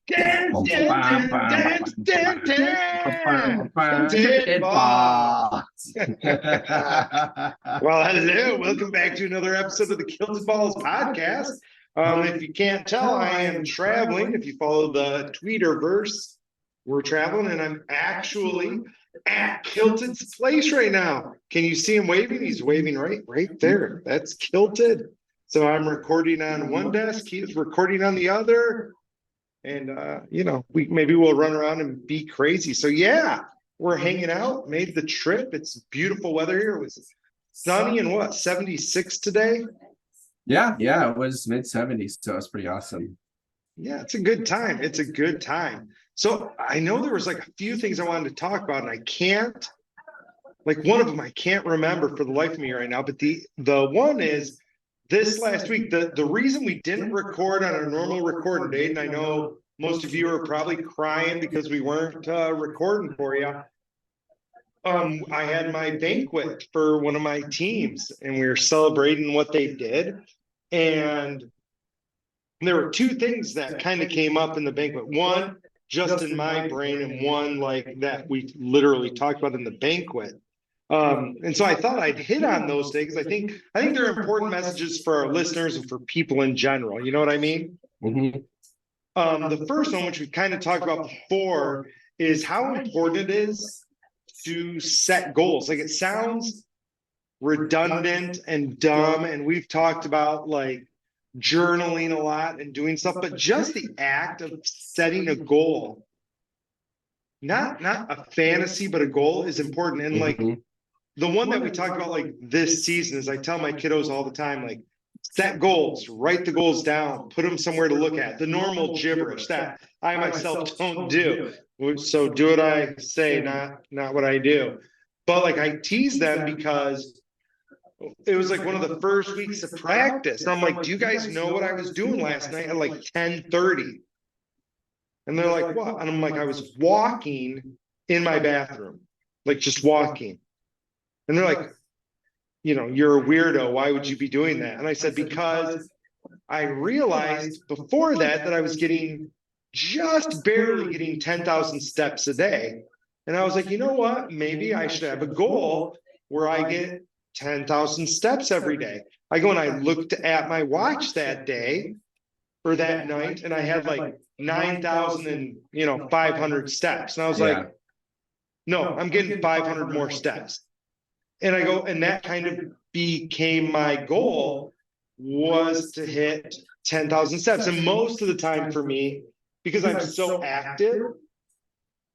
Dance, dance, dance, dance, dance, dance. Tilted Balls. Well, hello. Welcome back to another episode of the Kilted Balls podcast. If you can't tell, I am traveling. If you follow the Tweeterverse, we're traveling, and I'm actually at Kilted's place right now. Can you see him waving? He's waving right there. That's Kilted. So I'm recording on one desk. He is recording on the other. And we'll run around and be crazy. So yeah, we're hanging out, made the trip. It's beautiful weather here. It was sunny and 76 today. Yeah, it was mid-70s, so it's pretty awesome. Yeah, it's a good time. It's a good time. So I know there was like a few things I wanted to talk about, and I can't, like one of them I can't remember for the life of me right now. But the one is this last week, the reason we didn't record on our normal recording date, and I know most of you are probably crying because we weren't recording for you. I had my banquet for one of my teams, and we were celebrating what they did. And there were two things that kind of came up in the banquet. One, just in my brain, and one like that we literally talked about in the banquet. And so I thought I'd hit on those things. I think they're important messages for our listeners and for people in general. You know what I mean? Mm-hmm. The first one, which we kind of talked about before, is how important it is to set goals. Like, it sounds redundant and dumb, and we've talked about like journaling a lot and doing stuff, but just the act of setting a goal, not a fantasy, but a goal, is important. And like the one that we talked about like this season is, I tell my kiddos all the time, like, set goals, write the goals down, put them somewhere to look at. The normal gibberish that I myself don't do. So do what I say, not what I do. But like, I tease them because it was like one of the first weeks of practice. And I'm like, do you guys know what I was doing last night at like 10:30? And they're like, what? And I'm like, I was walking in my bathroom, like just walking. And they're like, you're a weirdo. Why would you be doing that? And I said, because I realized before that I was just barely getting 10,000 steps a day. And I was like, you know what? Maybe I should have a goal where I get 10,000 steps every day. I go and I looked at my watch that day or that night, and I had like 9,500 steps. And I was like, no, I'm getting 500 more steps. And I go, and that kind of became my goal, was to hit 10,000 steps. And most of the time for me, because I'm so active,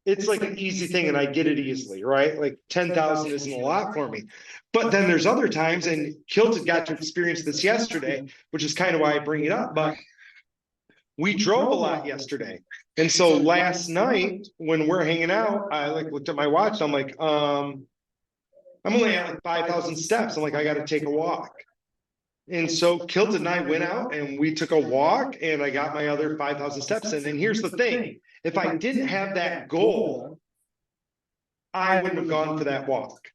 it's like an easy thing and I get it easily, right? Like 10,000 isn't a lot for me. But then there's other times, and Kilted got to experience this yesterday, which is kind of why I bring it up. But we drove a lot yesterday. And so last night when we're hanging out, I like looked at my watch. I'm like, I'm only at like 5,000 steps. I'm like, I got to take a walk. And so Kilted and I went out and we took a walk, and I got my other 5,000 steps in. And here's the thing. If I didn't have that goal, I wouldn't have gone for that walk.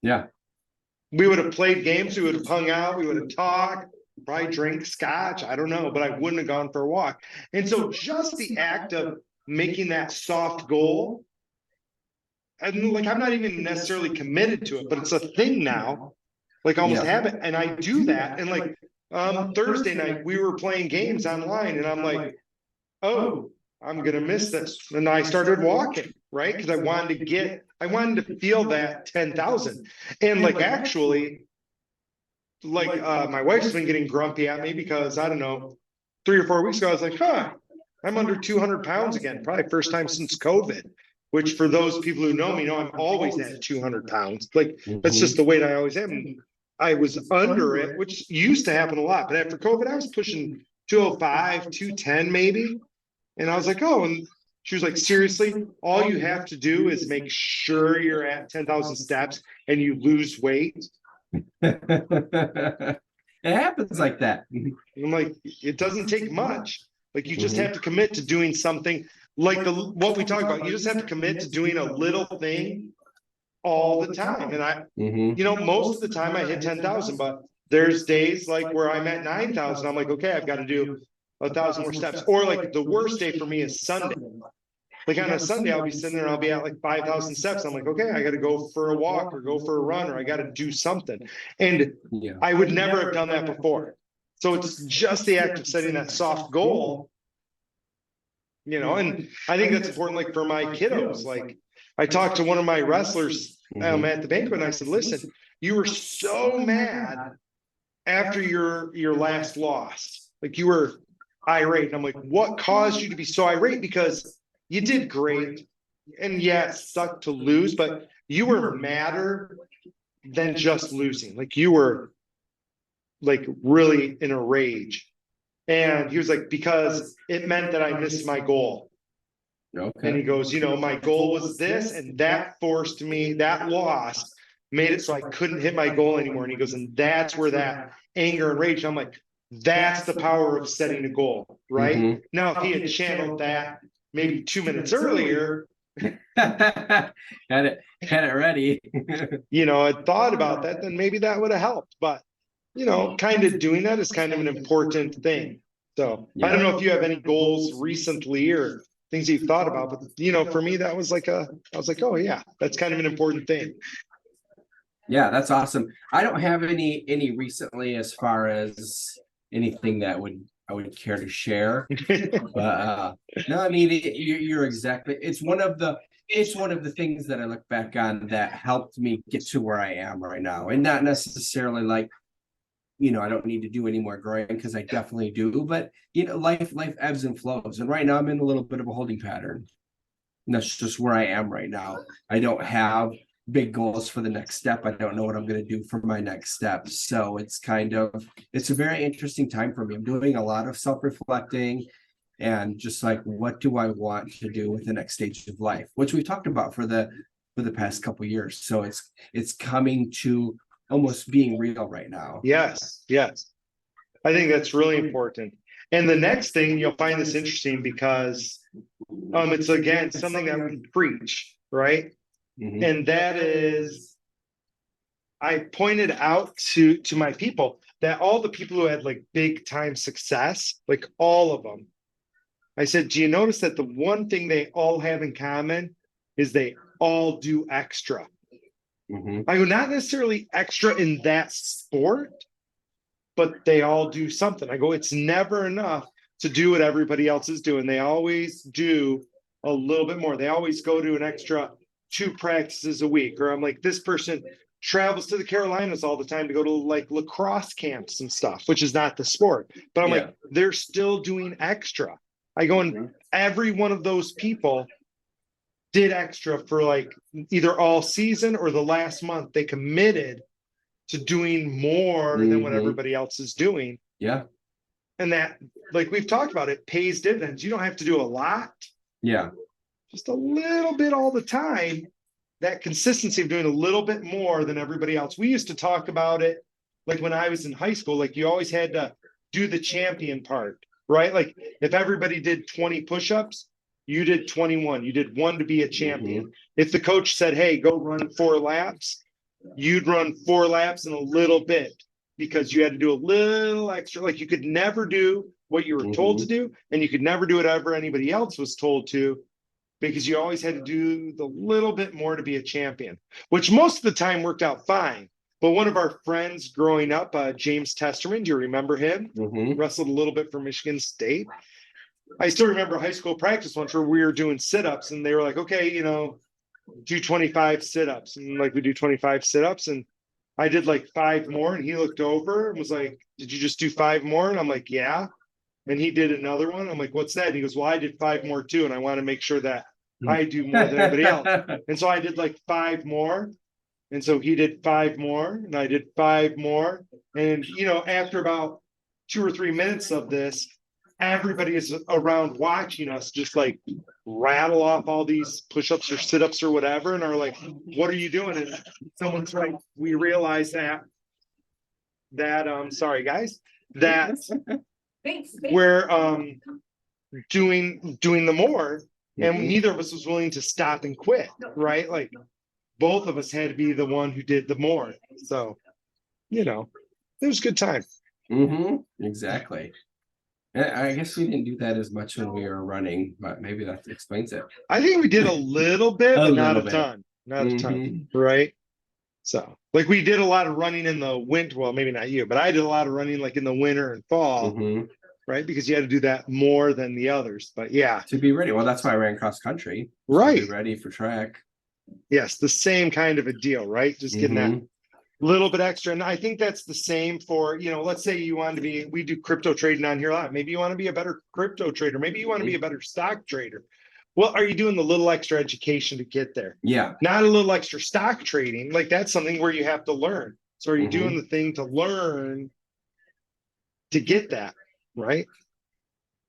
Yeah. We would have played games. We would have hung out. We would have talked, probably drank scotch. I don't know, but I wouldn't have gone for a walk. And so just the act of making that soft goal, and like, I'm not even necessarily committed to it, but it's a thing now, like almost habit. And I do that. And like Thursday night, we were playing games online, and I'm like, oh, I'm gonna miss this. And I started walking, right? Because I wanted to feel that 10,000. And like, actually, like my wife's been getting grumpy at me because, I don't know, 3 or 4 weeks ago, I was like, I'm under 200 pounds again, probably first time since COVID. Which, for those people who know me, know I'm always at 200 pounds. Like, that's just the weight I always am. I was under it, which used to happen a lot. But after COVID, I was pushing 205, 210 maybe. And I was like, oh, and she was like, seriously, all you have to do is make sure you're at 10,000 steps and you lose weight. It happens like that. And I'm like, it doesn't take much. Like, you just have to commit to doing something. Like what we talked about, you just have to commit to doing a little thing all the time. And I, most of the time I hit 10,000, but there's days like where I'm at 9,000. I'm like, okay, I've got to do 1,000 more steps. Or like the worst day for me is Sunday. Like on a Sunday, I'll be sitting there, I'll be at like 5,000 steps. I'm like, okay, I got to go for a walk or go for a run, or I got to do something. And Yeah. I would never have done that before. So it's just the act of setting that soft goal, and I think that's important. Like for my kiddos, like I talked to one of my wrestlers at the banquet, and I said, listen, you were so mad after your last loss. Like you were irate. And I'm like, what caused you to be so irate? Because you did great. And yeah, it sucked to lose, but you were madder than just losing. Like you were like really in a rage. And he was like, because it meant that I missed my goal. Okay. And he goes, my goal was this, and that forced me, that loss made it so I couldn't hit my goal anymore. And he goes, and that's where that anger and rage. I'm like, that's the power of setting a goal, right? Mhm. Now, if he had channeled that maybe 2 minutes earlier, had it ready. I'd thought about that, then maybe that would have helped. But, kind of doing that is kind of an important thing. So I don't know if you have any goals recently or things you've thought about, but for me, that was I was like, oh yeah, that's kind of an important thing. Yeah, that's awesome. I don't have any recently as far as anything that I would care to share. But no, I mean you're exactly. It's one of the things that I look back on that helped me get to where I am right now, and not necessarily like, I don't need to do any more growing, because I definitely do. But life ebbs and flows, and right now I'm in a little bit of a holding pattern. And that's just where I am right now. I don't have big goals for the next step. I don't know what I'm going to do for my next step. So it's a very interesting time for me. I'm doing a lot of self-reflecting and just like, what do I want to do with the next stage of life, which we've talked about for the past couple of years. So it's coming to almost being real right now. Yes. I think that's really important. And the next thing, you'll find this interesting because it's again something that we preach, right? Mhm. And that is, I pointed out to my people that all the people who had like big time success, like all of them, I said, do you notice that the one thing they all have in common is they all do extra? Mhm. I go, not necessarily extra in that sport, but they all do something. I go, it's never enough to do what everybody else is doing. They always do a little bit more. They always go to an extra 2 practices a week. Or I'm like, this person travels to the Carolinas all the time to go to like lacrosse camps and stuff, which is not the sport. But I'm like, they're still doing extra. I go, and every one of those people did extra for like either all season or the last month. They committed to doing more than what everybody else is doing. Yeah. And that, like we've talked about, it pays dividends. You don't have to do a lot. Yeah. Just a little bit all the time. That consistency of doing a little bit more than everybody else. We used to talk about it like when I was in high school, like you always had to do the champion part, right? Like if everybody did 20 push-ups, you did 21. You did one to be a champion. If the coach said, hey, go run 4 laps, you'd run 4 laps in a little bit because you had to do a little extra. Like you could never do what you were told to do, and you could never do whatever anybody else was told to, because you always had to do the little bit more to be a champion, which most of the time worked out fine. But one of our friends growing up, James Testerman, do you remember him? Wrestled a little bit for Michigan State. I still remember high school practice once where we were doing sit-ups, and they were like, okay, do 25 sit-ups. And like we do 25 sit-ups, and I did like 5 more, and he looked over and was like, did you just do 5 more? And I'm like, yeah. And he did another one. I'm like, what's that? And he goes, well, I did 5 more too, and I want to make sure that I do more than anybody else. And so I did like 5 more. And so he did 5 more, and I did 5 more. And, after about 2 or 3 minutes of this, everybody is around watching us just like rattle off all these push-ups or sit-ups or whatever, and are like, what are you doing? And someone's like, we realize that sorry guys, that we're doing the more, and neither of us was willing to stop and quit, right? Like both of us had to be the one who did the more. So it was a good time. Exactly. I guess we didn't do that as much when we were running, but maybe that explains it. I think we did a little bit, A but not little a bit. ton, not a ton, Mhm. right? So, like we did a lot of running in the winter. Well, maybe not you, but I did a lot of running like in the winter and fall, Mhm. right? Because you had to do that more than the others. But yeah, To be ready. Well, that's why I ran cross country. To be right. ready for track. Yes, the same kind of a deal, right? Just getting that Mhm. little bit extra. And I think that's the same for, let's say you want to be, we do crypto trading on here a lot. Maybe you want to be a better crypto trader. Maybe you want to be a better stock trader. Well, are you doing the little extra education to get there? Yeah. Not a little extra stock trading. Like that's something where you have to learn. So are you doing Mhm. the thing to learn to get that, right?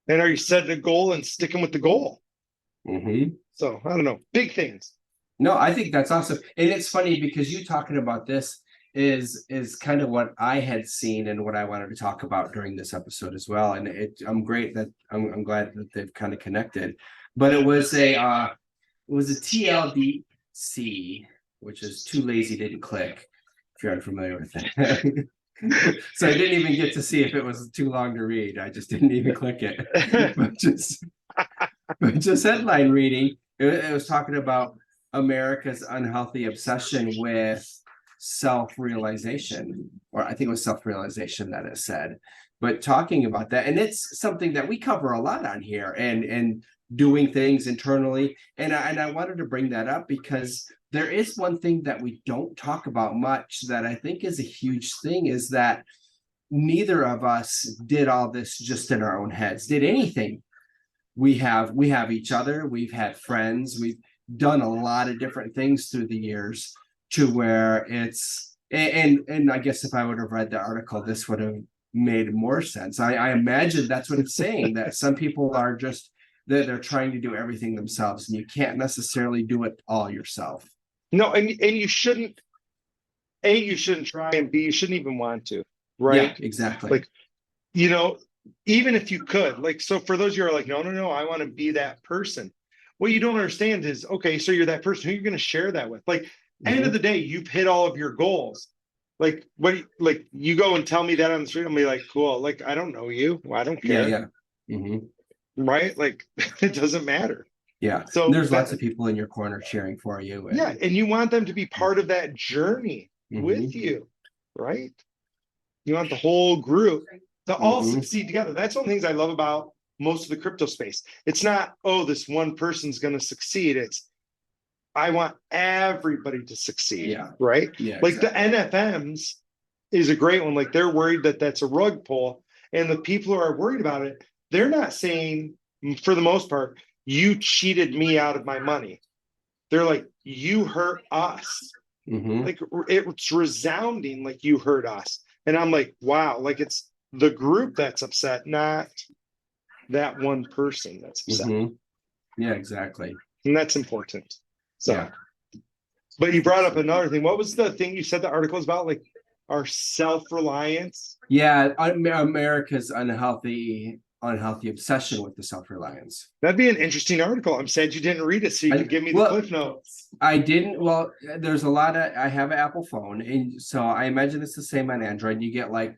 And are you setting a goal and sticking with the goal? Mhm. So I don't know, big things. No, I think that's awesome. And it's funny because you talking about this is kind of what I had seen and what I wanted to talk about during this episode as well. And I'm great that I'm glad that they've kind of connected. But it was a TLDC, which is too lazy didn't click, if you're unfamiliar with that. So I didn't even get to see if it was too long to read. I just didn't even click it. But just headline reading, it was talking about America's unhealthy obsession with self-realization, or I think it was self-realization that it said, but talking about that, and it's something that we cover a lot on here, and doing things internally, and I wanted to bring that up because there is one thing that we don't talk about much that I think is a huge thing, is that neither of us did all this just in our own heads, did anything. We have each other, we've had friends, we've done a lot of different things through the years to where it's, and I guess if I would have read the article, this would have made more sense. I imagine that's what it's saying, that some people are just, they're trying to do everything themselves, and you can't necessarily do it all yourself. No, and you shouldn't, A, you shouldn't try, and B, you shouldn't even want to, Yeah, right? exactly. Like, you know, even if you could, like, so for those of you who are like, no, no, no, I want to be that person. What you don't understand is, okay, so you're that person, who are you going to share that with? Like, end of the day, you've hit all of your goals. Like, like you go and tell me that on the street, I'll be like, cool. Like, I don't know you. Well, I don't Yeah, care. yeah. Hmm. Right? Like, it doesn't matter. Yeah. So There's that, lots of people in your corner cheering for you. yeah, and you want them to be part of that journey Mhm. with you, right? You want the whole group to all succeed together. That's one of the things I love about most of the crypto space. It's not, oh, this one person's going to succeed. It's, I want everybody to succeed. Yeah. Right. Yeah. Like Exactly. the NFMs is a great one. Like they're worried that that's a rug pull. And the people who are worried about it, they're not saying, for the most part, you cheated me out of my money. They're like, you hurt us. Mhm. Like it's resounding, like you hurt us. And I'm like, wow, like it's the group that's upset, not that one person that's upset. Mhm. Yeah, exactly. And that's important. So, Yeah. but you brought up another thing. What was the thing you said the article is about? Like our self-reliance? Yeah, America's unhealthy obsession with the self-reliance. That'd be an interesting article. I'm sad you didn't read it, so you could give me the Well, cliff notes. I didn't. Well, there's a lot of. I have an Apple phone, and so I imagine it's the same on Android. You get like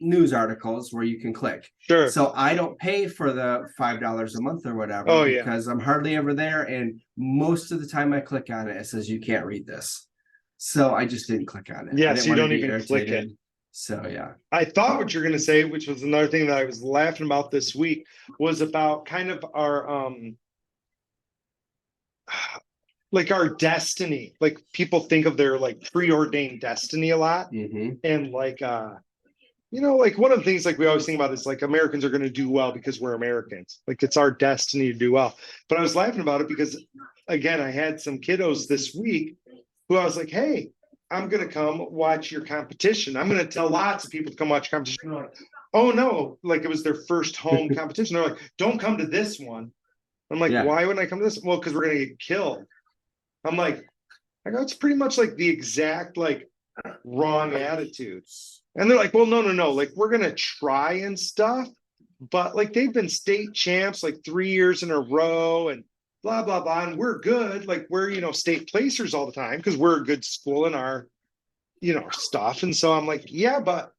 news articles where you can click. Sure. So I don't pay for the $5 a month or whatever, Oh, yeah. because I'm hardly ever there, and most of the time I click on it, it says you can't read this. So I just didn't click on it. I Yes, didn't you want to don't be even click it. irritated. So yeah. I thought what you're going to say, which was another thing that I was laughing about this week, was about kind of our like our destiny. Like people think of their like preordained destiny a lot. Mhm. And like like one of the things like we always think about is like Americans are going to do well because we're Americans. Like it's our destiny to do well. But I was laughing about it because again, I had some kiddos this week who I was like, hey, I'm going to come watch your competition. I'm going to tell lots of people to come watch competition. Like, oh no, like it was their first home competition. They're like, don't come to this one. I'm like, Yeah. why wouldn't I come to this? Well, because we're going to get killed. I'm like, I go, it's pretty much like the exact like wrong attitude. And they're like, well, no, no, no. Like we're going to try and stuff. But like they've been state champs like 3 years in a row and blah, blah, blah. And we're good. Like we're, state placers all the time because we're a good school in our, stuff. And so I'm like, yeah, but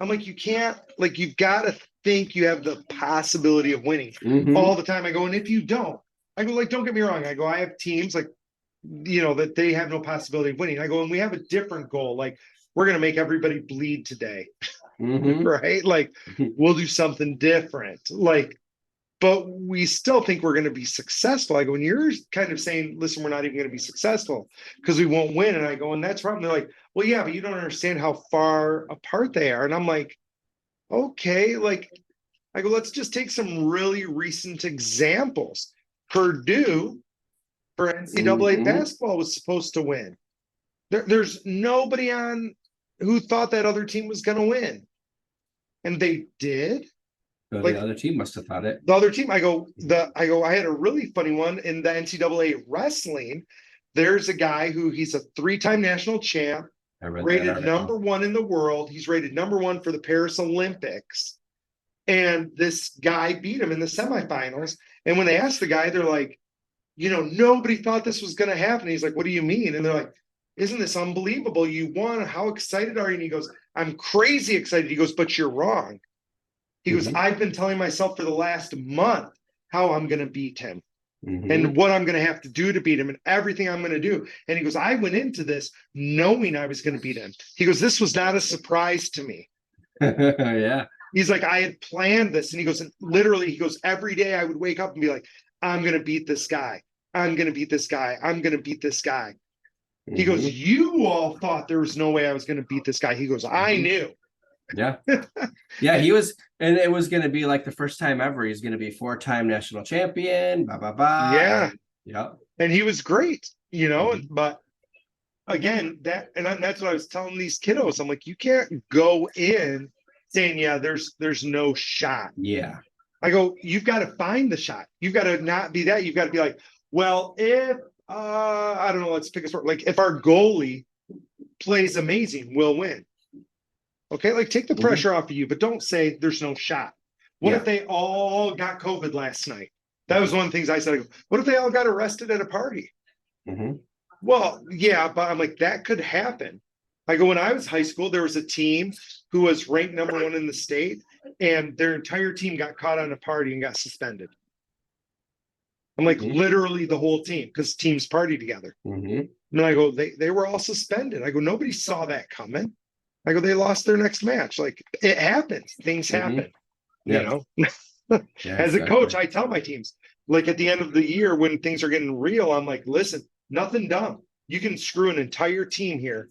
I'm like, you can't, like, you've got to think you have the possibility of winning Mhm. all the time. I go, and if you don't, I go, like, don't get me wrong. I go, I have teams like, that they have no possibility of winning. I go, and we have a different goal. Like, we're going to make everybody bleed today, Mhm. right? Like, we'll do something different. Like, but we still think we're going to be successful. I go, and you're kind of saying, listen, we're not even going to be successful because we won't win. And I go, and that's right. And they're like, well, yeah, but you don't understand how far apart they are. And I'm like, okay, like, I go, let's just take some really recent examples. Purdue for NCAA Mhm. basketball was supposed to win. There's nobody on who thought that other team was going to win. And they did. So the Like, other team must have thought it. the other team, I had a really funny one in the NCAA wrestling. There's a guy who he's a 3-time national champ, I read that rated article. number 1 in the world. He's rated number 1 for the Paris Olympics. And this guy beat him in the semifinals. And when they asked the guy, they're like, nobody thought this was going to happen. He's like, what do you mean? And they're like, isn't this unbelievable? You won. How excited are you? And he goes, I'm crazy excited. He goes, but you're wrong. He goes, Mhm. I've been telling myself for the last month how I'm going to beat him Mhm. and what I'm going to have to do to beat him and everything I'm going to do. And he goes, I went into this knowing I was going to beat him. He goes, this was not a surprise to me. Yeah. He's like, I had planned this. And he goes, and literally, he goes, every day I would wake up and be like, I'm going to beat this guy. I'm going to beat this guy. I'm going to beat this guy. He goes, Mhm. you all thought there was no way I was going to beat this guy. He goes, I Mhm. knew. Yeah. Yeah, he was, and it was going to be like the first time ever. He's going to be 4-time national champion. Blah blah blah. Yeah. Yeah. And he was great, Mhm. but again, that's what I was telling these kiddos. I'm like, you can't go in saying, yeah, there's no shot. Yeah. I go, you've got to find the shot. You've got to not be that. You've got to be like, well, if I don't know, let's pick a sport. Like if our goalie plays amazing, we'll win. Okay, like take the Mhm. pressure off of you, but don't say there's no shot. What if Yeah. they all got COVID last night? That was one of the things I said. I go, what if they all got arrested at a party? Mhm. Well, yeah, but I'm like, that could happen. I go, when I was high school, there was a team who was ranked number 1 in the state, and their entire team got caught on a party and got suspended. I'm like, Mhm. literally the whole team, because teams party together. Mhm. And I go, they were all suspended. I go, nobody saw that coming. I go, they lost their next match. Like it happens. Things Mhm. happen, you Yeah. know. Yeah. As a coach, Exactly. I tell my teams, like at the end of the year when things are getting real, I'm like, listen, nothing dumb. You can screw an entire team here.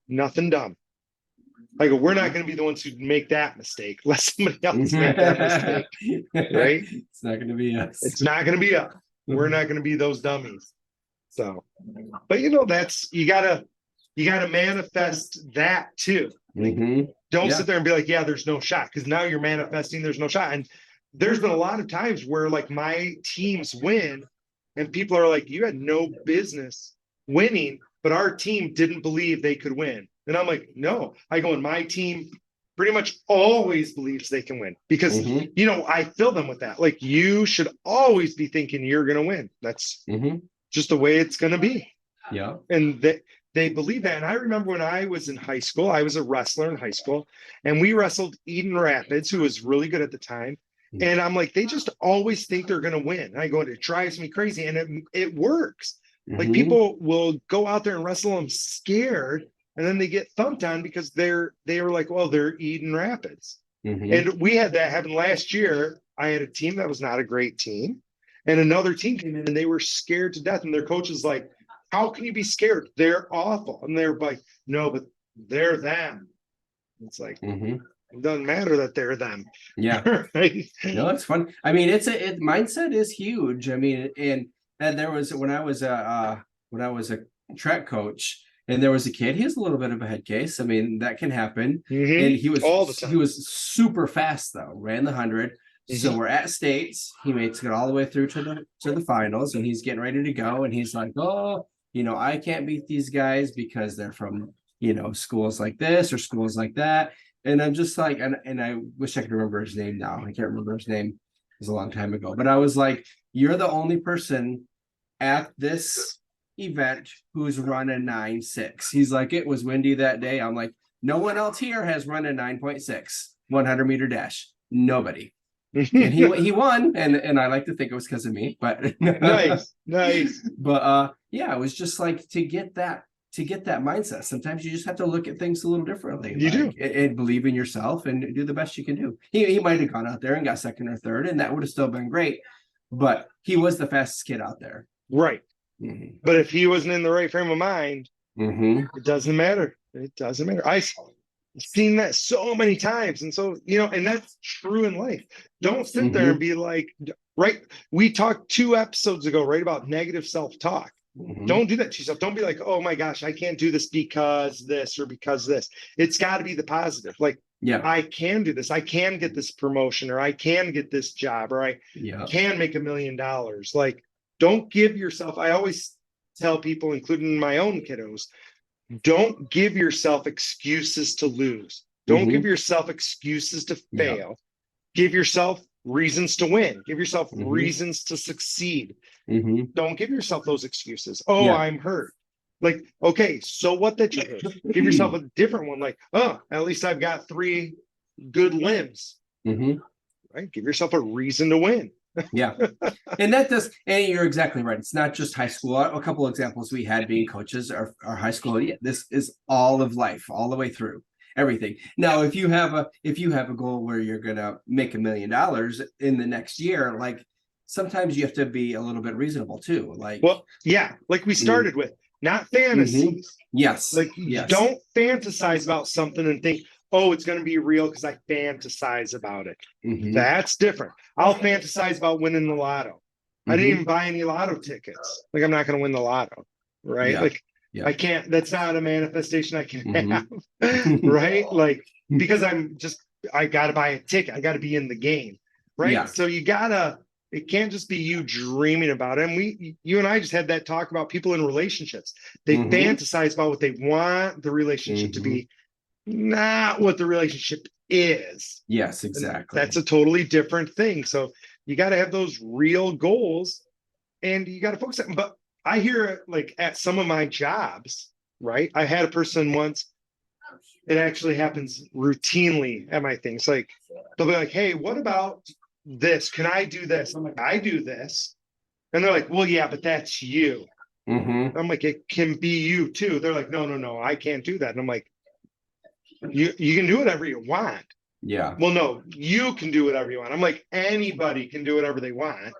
Nothing dumb. I go, we're not going to be the ones who make that mistake. Let somebody else make that mistake, right? It's not going to be us. It's not going to be us. We're not going to be those dummies. So, but that's you gotta manifest that too. Like, Mhm. don't Yeah. sit there and be like, yeah, there's no shot, because now you're manifesting there's no shot. And there's been a lot of times where like my teams win, and people are like, you had no business winning, but our team didn't believe they could win. And I'm like, no, I go, and my team pretty much always believes they can win because Mhm. I fill them with that. Like you should always be thinking you're gonna win. That's Mhm. just the way it's gonna be. Yeah. And they believe that. And I remember when I was in high school, I was a wrestler in high school, and we wrestled Eden Rapids, who was really good at the time. And I'm like, they just always think they're going to win. I go, it drives me crazy. And it works. Like Mhm. people will go out there and wrestle them scared, and then they get thumped on because they were like, well, they're Eden Rapids. Mhm. And we had that happen last year. I had a team that was not a great team, and another team came in and they were scared to death. And their coach is like, how can you be scared? They're awful. And they're like, no, but they're them. It's like, Mhm. it doesn't matter that they're them. Yeah. Right? No, it's fun. I mean, mindset is huge. I mean, and there was when I was a track coach, and there was a kid. He was a little bit of a head case. I mean, that can happen. And All the he time. was super fast though. Ran the 100. So Mhm. we're at states. He makes it all the way through to the finals, and he's getting ready to go. And he's like, "Oh, I can't beat these guys because they're from schools like this or schools like that." And I'm just like, and I wish I could remember his name now. I can't remember his name. It was a long time ago. But I was like, you're the only person at this event who's running 9.6. He's like, it was windy that day. I'm like, No one else here has run a 9.6 100-meter dash. Nobody. And he won, and I like to think it was because of me, but Nice. But yeah, it was just like to get that mindset. Sometimes you just have to look at things a little differently. You do. And believe in yourself and do the best you can do. He might have gone out there and got second or third, and that would have still been great. But he was the fastest kid out there. Right. Mm-hmm. But if he wasn't in the right frame of mind, Mm-hmm. it doesn't matter. It doesn't matter. I've seen that so many times. And so, and that's true in life. Don't sit there and be like, right. We talked 2 episodes ago, right, about negative self-talk. Mm-hmm. Don't do that to yourself. Don't be like, oh my gosh, I can't do this because this or because this. It's got to be the positive. Like, yeah, I can do this. I can get this promotion, or I can get this job, or I can make $1 million. Like, don't give yourself, I always tell people, including my own kiddos, don't give yourself excuses to lose. Don't give yourself excuses to fail. Give yourself reasons to win. Give yourself reasons to succeed. Don't give yourself those excuses. Oh, I'm hurt. Like, okay, so what that you hurt? Give yourself a different one. Like, oh, at least I've got 3 good limbs. Right? Give yourself a reason to win. Yeah. And you're exactly right. It's not just high school. A couple of examples we had being coaches are high school. Yeah, this is all of life, all the way through everything. Now, if you have a goal where you're gonna make $1 million in the next year, like sometimes you have to be a little bit reasonable too. Like, well, yeah, like we started with, not fantasies. Yes. Like, don't fantasize about something and think, oh, it's going to be real because I fantasize about it. That's different. I'll fantasize about winning the lotto. I didn't even buy any lotto tickets. Like, I'm not going to win the lotto, right? Like, I can't, that's not a manifestation I can have, right? Like, because I got to buy a ticket. I got to be in the game, right? Yeah. So it can't just be you dreaming about it. And you and I just had that talk about people in relationships. They fantasize about what they want the relationship to be, not what the relationship is. Yes, exactly. And that's a totally different thing. So you got to have those real goals and you got to focus on them. But I hear it like at some of my jobs, right? I had a person once, it actually happens routinely at my things. Like, they'll be like, hey, what about this? Can I do this? I'm like, I do this. And they're like, well, yeah, but that's you. I'm like, it can be you too. They're like, no, I can't do that. And I'm like, you can do whatever you want. Yeah. Well, no, you can do whatever you want. I'm like, anybody can do whatever they want.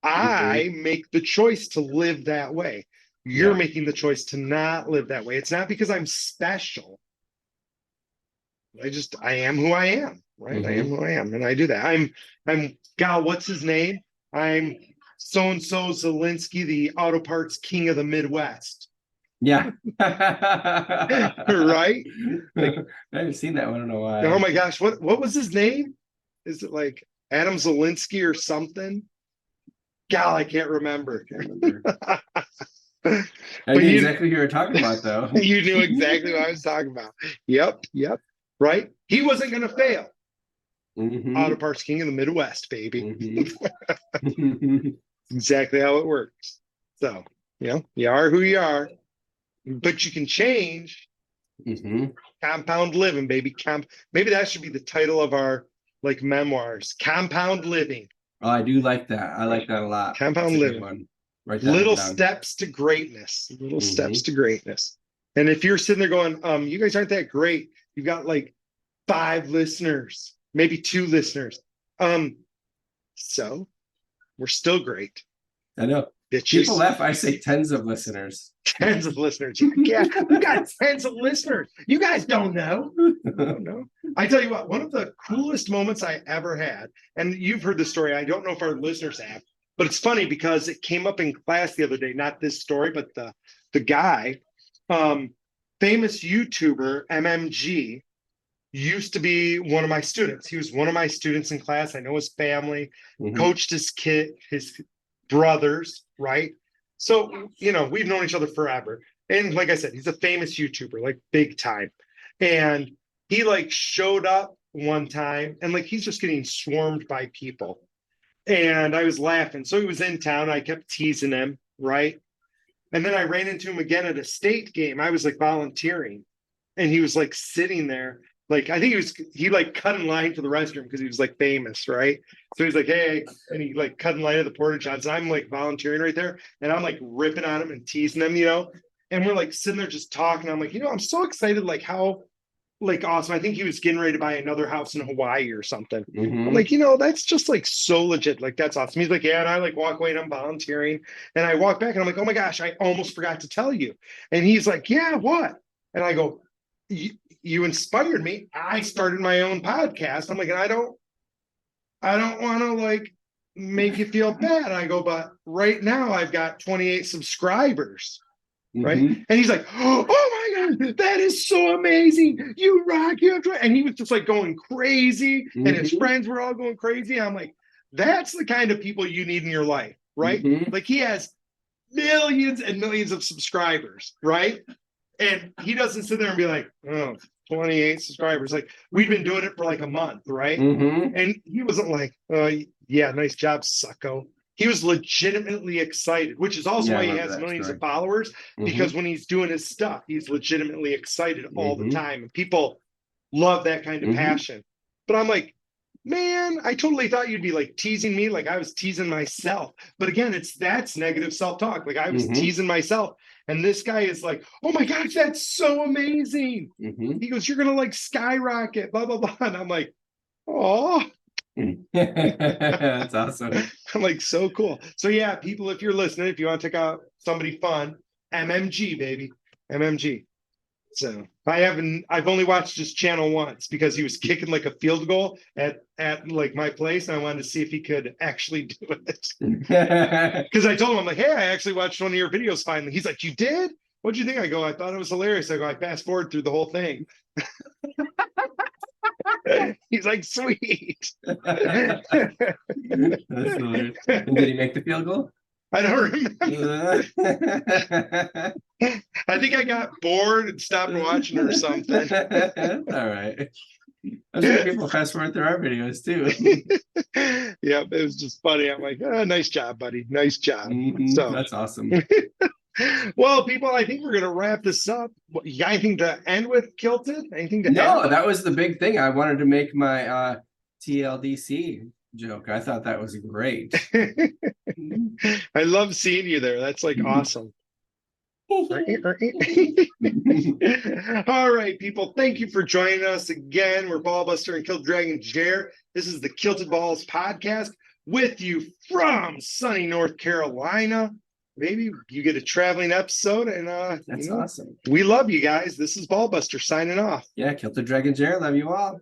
I make the choice to live that way. You're making the choice to not live that way. It's not because I'm special. I am who I am, right? I am who I am, and I do that. I'm God, what's his name? I'm so-and-so Zelensky, the auto parts king of the Midwest. Yeah. Right? Like, I haven't seen that one. I don't know why. Oh my gosh, what was his name? Is it like Adam Zelensky or something? God, I can't remember. I knew exactly who you were talking about, though. You knew exactly what I was talking about. Yep. Right? He wasn't going to fail. Auto parts king of the Midwest, baby. Exactly how it works. So, you are who you are, but you can change. Compound living, baby. Maybe that should be the title of our memoirs. Compound living. Oh, I do like that. I like that a lot. Compound living. Little steps to greatness. Little steps to greatness. And if you're sitting there going, you guys aren't that great. You've got 5 listeners, maybe 2 listeners. So we're still great. I know. People laugh. I say tens of listeners. Tens of listeners. Yeah, we got tens of listeners. You guys don't know. No. I tell you what, one of the coolest moments I ever had, and you've heard the story. I don't know if our listeners have, but it's funny because it came up in class the other day. Not this story, but the guy, famous YouTuber MMG, used to be one of my students. He was one of my students in class. I know his family, coached his brothers, right? So, we've known each other forever. And like I said, he's a famous YouTuber, big time. And he showed up one time and he's just getting swarmed by people. And I was laughing. So he was in town. I kept teasing him, right? And then I ran into him again at a state game. I was volunteering. And he was like, and he was like sitting there. Like, I think he like cut in line for the restroom because he was like famous, right? So he's like, hey, and he like cut in line at the porta johns. And I'm like volunteering right there, and I'm like ripping on him and teasing him, and we're like sitting there just talking. I'm like, I'm so excited, like how like awesome. I think he was getting ready to buy another house in Hawaii or something. I'm like, that's just like so legit. Like, that's awesome. He's like, yeah. And I like walk away and I'm volunteering. And I walk back and I'm like, oh my gosh, I almost forgot to tell you. And he's like, yeah, what? And I go, you inspired me. I started my own podcast. I'm like, and I don't want to like make you feel bad. I go, but right now I've got 28 subscribers. Right. And he's like, oh my God, that is so amazing. You rock. And he was just like going crazy. And his friends were all going crazy. I'm like, that's the kind of people you need in your life. Right. Like, he has millions and millions of subscribers. Right. And he doesn't sit there and be like, oh, 28 subscribers. Like, we've been doing it for like a month. Right. And he wasn't like, yeah, nice job, sucko. He was legitimately excited, which is also why he has millions of followers, because when he's doing his stuff, he's legitimately excited all the time. And people love that kind of passion. But I'm like, man, I totally thought you'd be like teasing me like I was teasing myself. But again, that's negative self-talk. Like, I was teasing myself. And this guy is like, oh my gosh, that's so amazing. He goes, you're going to like skyrocket, blah, blah, blah. And I'm like, oh. That's awesome. I'm like, so cool. So yeah, people, if you're listening, if you want to take out somebody fun, MMG, baby, MMG. So I've only watched his channel once because he was kicking like a field goal at like my place, and I wanted to see if he could actually do it. Because I told him, I'm like, hey, I actually watched one of your videos finally. He's like, you did? What'd you think? I go, I thought it was hilarious. I go, I fast forward through the whole thing. He's like, sweet. That's hilarious. And did he make the field goal? I don't remember. I think I got bored and stopped watching or something. All right. I'm sure people fast forward through our videos too. Yeah, it was just funny. I'm like, nice job, buddy. Nice job. So that's awesome. Well, people, I think we're gonna wrap this up. You got anything to end with, Kilted? Anything to No, add? that was the big thing. I wanted to make my TLDC joke. I thought that was great. I love seeing you there. That's like awesome. All right, people. Thank you for joining us again. We're Ballbuster and Kilt Dragon Jer. This is the Kilted Balls podcast with you from sunny North Carolina. Maybe you get a traveling episode, and that's awesome. We love you guys. This is Ballbuster signing off. Yeah, Kilted Dragon Jer. Love you all.